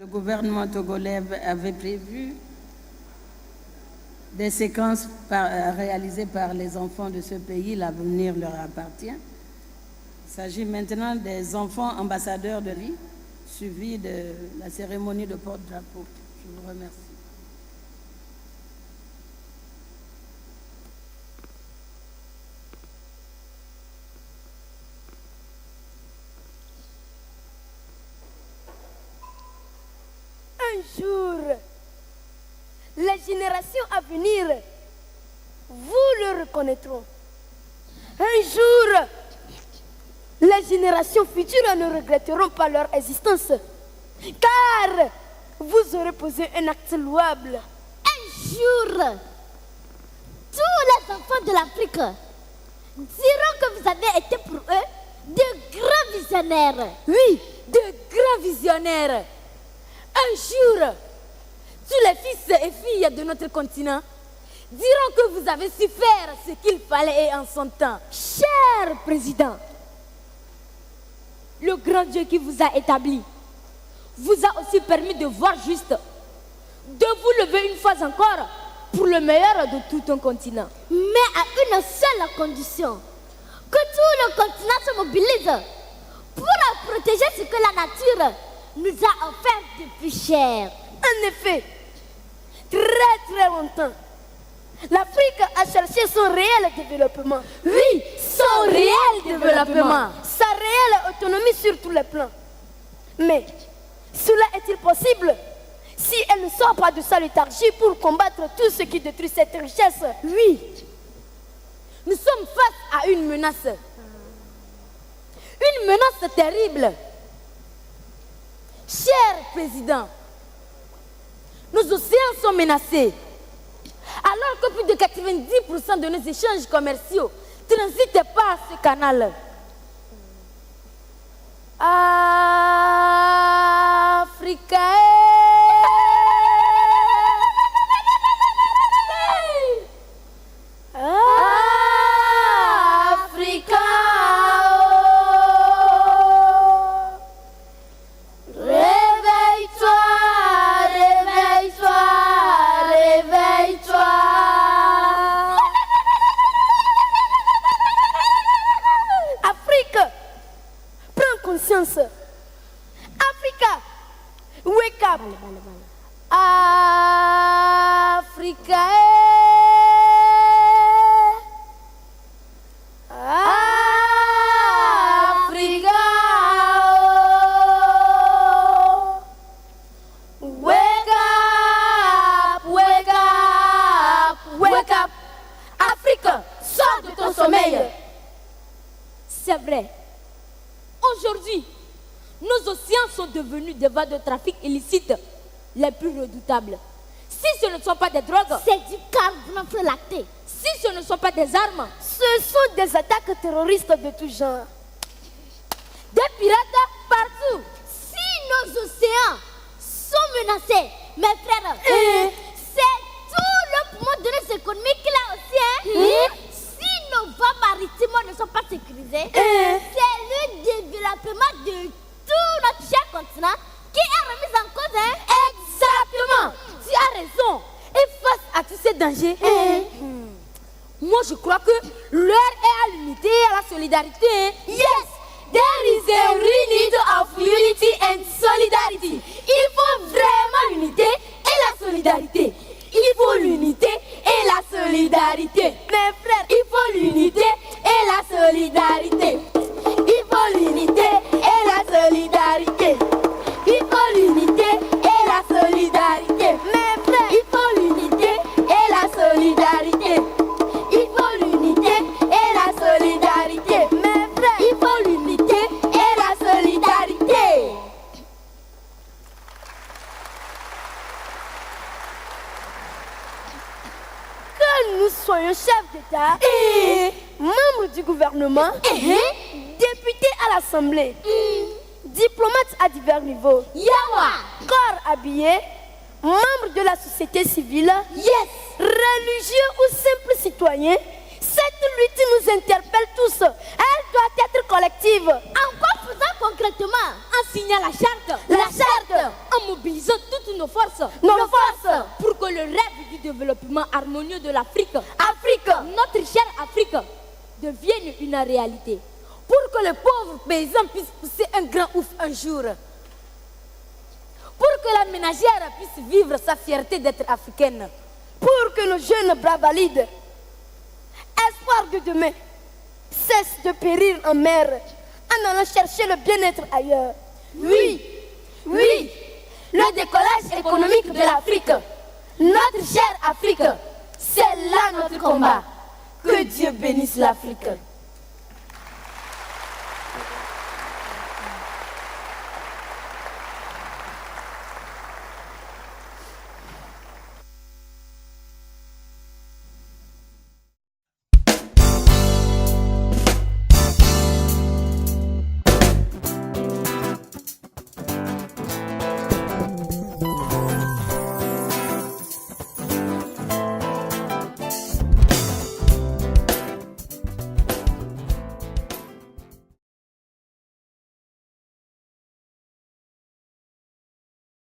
gouvernement togolais avait prévu des séquences réalisées par les enfants de ce pays. L'avenir leur appartient. Il s'agit maintenant des enfants ambassadeurs de vie, suivi de la cérémonie de porte-drapeau. Je vous remercie. Un jour, les générations à venir, vous le reconnaîtront. Un jour, les générations futures ne regretteront pas leur existence, car vous aurez posé un acte louable. Un jour, tous les enfants de l'Afrique diront que vous avez été pour eux de grands visionnaires. Oui, de grands visionnaires. Un jour, tous les fils et filles de notre continent diront que vous avez su faire ce qu'il fallait en son temps. Cher président, le grand Dieu qui vous a établi vous a aussi permis de voir juste, de vous lever une fois encore pour le meilleur de tout un continent. Mais à une seule condition, que tout le continent se mobilise pour protéger ce que la nature nous a offert de plus cher. En effet, très longtemps, l'Afrique a cherché son réel développement. Oui, son réel développement. Sa réelle autonomie sur tous les plans. Mais cela est-il possible si elle ne sort pas de sa léthargie pour combattre tout ce qui détruit cette richesse? Oui, nous sommes face à une menace. Une menace terrible. Cher président, nos océans sont menacés. Alors que plus de 90% de nos échanges commerciaux transitent par ce canal. Africa. Africa. Réveille-toi, réveille-toi, réveille-toi. Afrique, prends conscience. Africa, wake up. Africa. Africa. Wake up, wake up, wake up. Afrique, sors de ton sommeil. C'est vrai. Aujourd'hui, nos océans sont devenus des voies de trafic illicites les plus redoutables. Si ce ne sont pas des drogues, C'est du carburant frelaté. si ce ne sont pas des armes, ce sont des attaques terroristes de tout genre. Des pirates partout. Si nos océans sont menacés, mes frères, c'est tout le poumon de nos économiques là aussi. Si nos voies maritimes ne sont pas sécurisées, c'est le développement de tout notre cher continent qui est remis en cause. Exactement. Tu as raison. Et face à tous ces dangers, moi je crois que l'heure est à l'unité et à la solidarité. Yes, there is a real need of unity and solidarity. Il faut vraiment l'unité et la solidarité. Il faut l'unité et la solidarité. Mes frères, il faut l'unité et la solidarité. Il faut l'unité et la solidarité. Il faut l'unité et la solidarité. Mes frères, il faut l'unité et la solidarité. Il faut l'unité et la solidarité. Mes frères, il faut l'unité et la solidarité. Que nous soyons chefs d'État et membres du gouvernement, députés à l'Assemblée, diplomates à divers niveaux, corps habillés, membres de la société civile, religieux ou simples citoyens, cette lutte nous interpelle tous. Elle doit être collective. En quoi faisant concrètement? En signant la charte, en mobilisant toutes nos forces. Pour que le rêve du développement harmonieux de l'Afrique, notre chère Afrique, devienne une réalité. Pour que le pauvre paysan puisse pousser un grand ouf un jour. Pour que la ménagère puisse vivre sa fierté d'être africaine. Pour que nos jeunes bravalides, espoir de demain, cessent de périr en mer en allant chercher le bien-être ailleurs. Oui, le décollage économique de l'Afrique, notre chère Afrique, c'est là notre combat. Que Dieu bénisse l'Afrique.